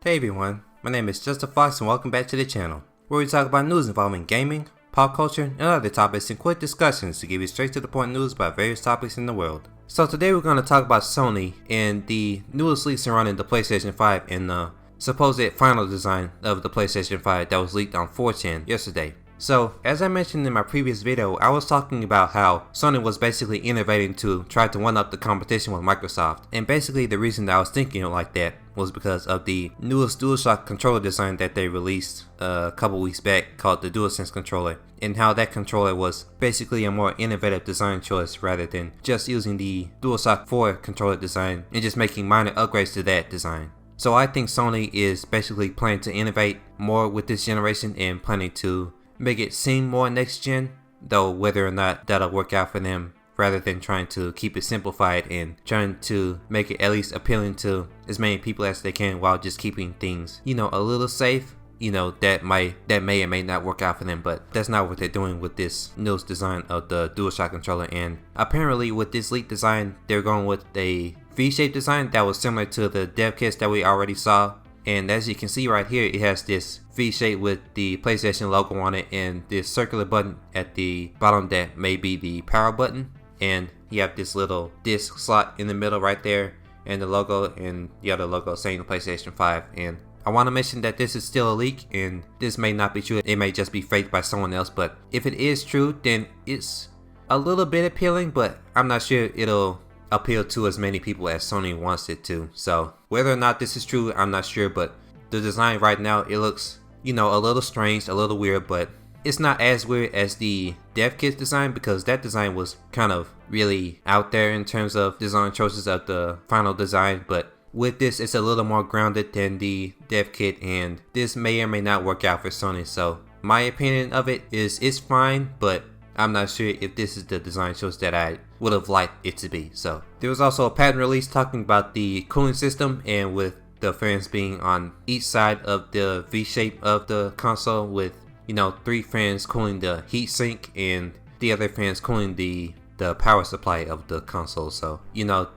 Hey everyone, my name is Just a Fox and welcome back to the channel, where we talk about news involving gaming, pop culture, and other topics in quick discussions to give you straight to the point news about various topics in the world. So today we're going to talk about Sony and the newest leaks surrounding the PlayStation 5 and the supposed final design of the PlayStation 5 that was leaked on 4chan yesterday. So, as I mentioned in my previous video, I was talking about how Sony was basically innovating to try to one-up the competition with Microsoft. And basically the reason that I was thinking like that was because of the newest DualShock controller design that they released a couple weeks back called the DualSense controller. And how that controller was basically a more innovative design choice rather than just using the DualShock 4 controller design and just making minor upgrades to that design. So I think Sony is basically planning to innovate more with this generation and planning to make it seem more next gen, though whether or not that'll work out for them, rather than trying to keep it simplified and trying to make it at least appealing to as many people as they can while just keeping things, a little safe. That may or may not work out for them, but that's not what they're doing with this newest design of the DualShock controller. And apparently with this leaked design, they're going with a V-shaped design that was similar to the dev kits that we already saw. And as you can see right here, it has this V shape with the PlayStation logo on it and this circular button at the bottom that may be the power button. And you have this little disc slot in the middle right there and the logo and the other logo saying PlayStation 5. And I want to mention that this is still a leak and this may not be true. It may just be faked by someone else, but if it is true, then it's a little bit appealing, but I'm not sure it'll appeal to as many people as Sony wants it to. So whether or not this is true, I'm not sure, but the design right now, it looks, a little strange, a little weird, but it's not as weird as the dev kit design because that design was kind of really out there in terms of design choices of the final design. But with this, it's a little more grounded than the dev kit, and this may or may not work out for Sony. So my opinion of it is it's fine, but I'm not sure if this is the design choice that I would have liked it to be. So there was also a patent release talking about the cooling system, and with the fans being on each side of the V shape of the console with 3 fans cooling the heatsink and the other fans cooling the power supply of the console. So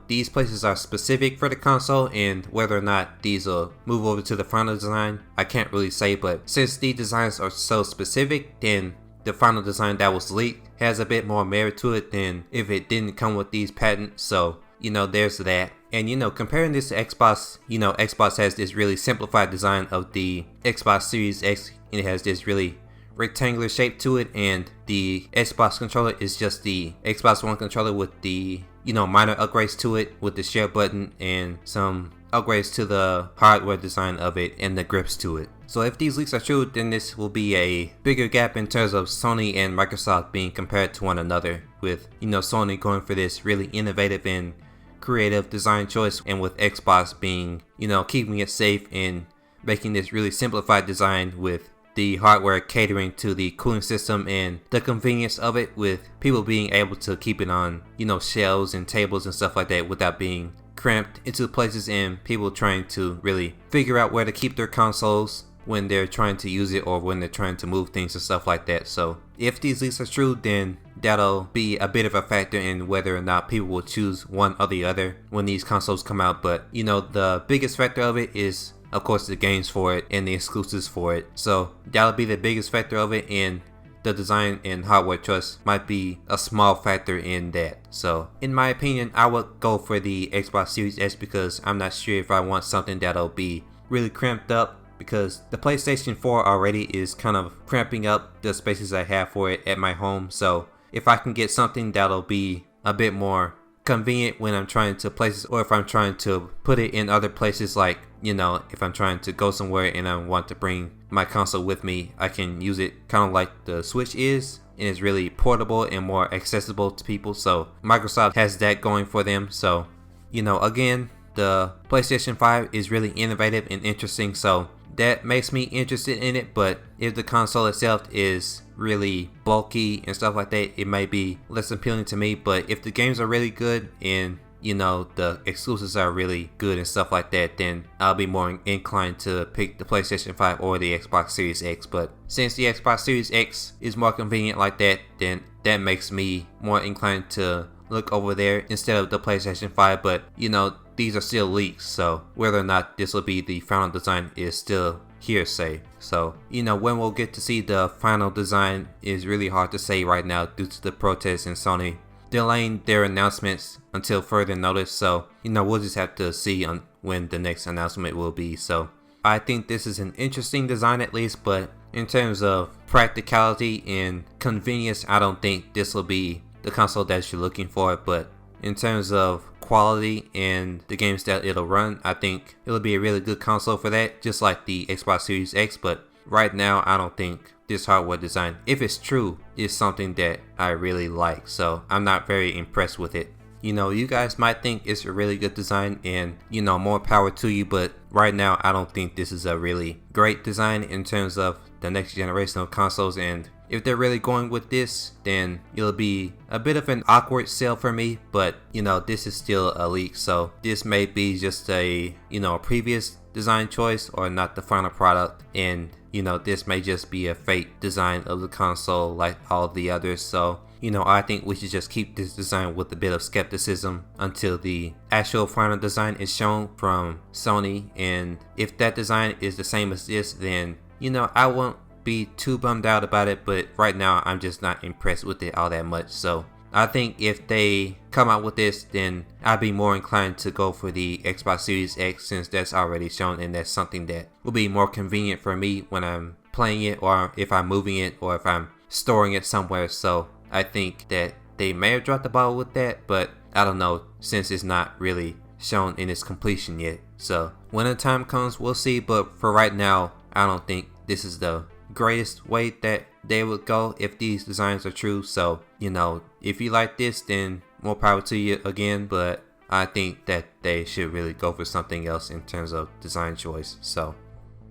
these places are specific for the console, and whether or not these will move over to the final design, I can't really say. But since these designs are so specific, then the final design that was leaked has a bit more merit to it than if it didn't come with these patents. So there's that. And comparing this to Xbox, Xbox has this really simplified design of the Xbox Series X, and it has this really rectangular shape to it, and the Xbox controller is just the Xbox One controller with the minor upgrades to it with the share button and some upgrades to the hardware design of it and the grips to it. So if these leaks are true, then this will be a bigger gap in terms of Sony and Microsoft being compared to one another, with Sony going for this really innovative and creative design choice, and with Xbox being keeping it safe and making this really simplified design with the hardware catering to the cooling system and the convenience of it, with people being able to keep it on shelves and tables and stuff like that without being cramped into places, and people trying to really figure out where to keep their consoles when they're trying to use it or when they're trying to move things and stuff like that. So if these leaks are true, then that'll be a bit of a factor in whether or not people will choose one or the other when these consoles come out. But the biggest factor of it is of course the games for it and the exclusives for it. So that'll be the biggest factor of it, and the design and hardware choice might be a small factor in that. So in my opinion, I would go for the Xbox Series S because I'm not sure if I want something that'll be really cramped up, because the PlayStation 4 already is kind of cramping up the spaces I have for it at my home. So if I can get something that'll be a bit more convenient when I'm trying to places, or if I'm trying to put it in other places, like if I'm trying to go somewhere and I want to bring my console with me, I can use it kind of like the Switch is, and it's really portable and more accessible to people. So Microsoft has that going for them. So again, the PlayStation 5 is really innovative and interesting, so that makes me interested in it. But if the console itself is really bulky and stuff like that, it may be less appealing to me. But if the games are really good and the exclusives are really good and stuff like that, then I'll be more inclined to pick the PlayStation 5 or the Xbox Series X. But since the Xbox Series X is more convenient like that, then that makes me more inclined to look over there instead of the PlayStation 5, but you know, these are still leaks, so whether or not this will be the final design is still hearsay. So, you know, when we'll get to see the final design is really hard to say right now due to the protests and Sony delaying their announcements until further notice. So, you know, we'll just have to see on when the next announcement will be. So, I think this is an interesting design at least, but in terms of practicality and convenience, I don't think this will be the console that you're looking for. But in terms of quality and the games that it'll run, I think it'll be a really good console for that, just like the Xbox Series X. But right now, I don't think this hardware design, if it's true, is something that I really like. So I'm not very impressed with it. You know, you guys might think it's a really good design and, you know, more power to you, but right now I don't think this is a really great design in terms of the next generation of consoles. And if they're really going with this, then it'll be a bit of an awkward sell for me. But, you know, this is still a leak, so this may be just a, you know, a previous design choice or not the final product. And, you know, this may just be a fake design of the console like all the others. So, you know, I think we should just keep this design with a bit of skepticism until the actual final design is shown from Sony. And if that design is the same as this, then, you know, I won't be too bummed out about it. But right now, I'm just not impressed with it all that much. So I think if they come out with this, then I'd be more inclined to go for the Xbox Series X, since that's already shown and that's something that will be more convenient for me when I'm playing it, or if I'm moving it, or if I'm storing it somewhere. So I think that they may have dropped the ball with that, but I don't know, since it's not really shown in its completion yet. So when the time comes, we'll see. But for right now, I don't think this is the greatest way that they would go if these designs are true. So, you know, if you like this, then more power to you again, but I think that they should really go for something else in terms of design choice. So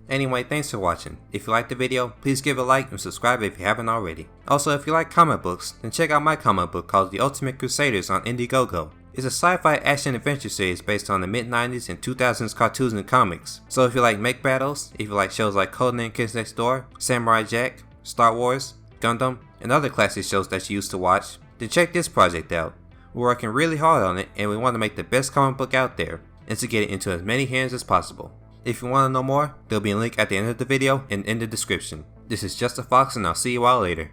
anyway, thanks for watching. If you liked the video, please give it a like and subscribe if you haven't already. Also, if you like comic books, then check out my comic book called The Ultimate Crusaders on Indiegogo. It's a sci-fi action-adventure series based on the mid-90s and 2000s cartoons and comics. So if you like mech battles, if you like shows like Codename Kids Next Door, Samurai Jack, Star Wars, Gundam, and other classic shows that you used to watch, then check this project out. We're working really hard on it, and we want to make the best comic book out there, and to get it into as many hands as possible. If you want to know more, there'll be a link at the end of the video and in the description. This is Just a Fox, and I'll see you all later.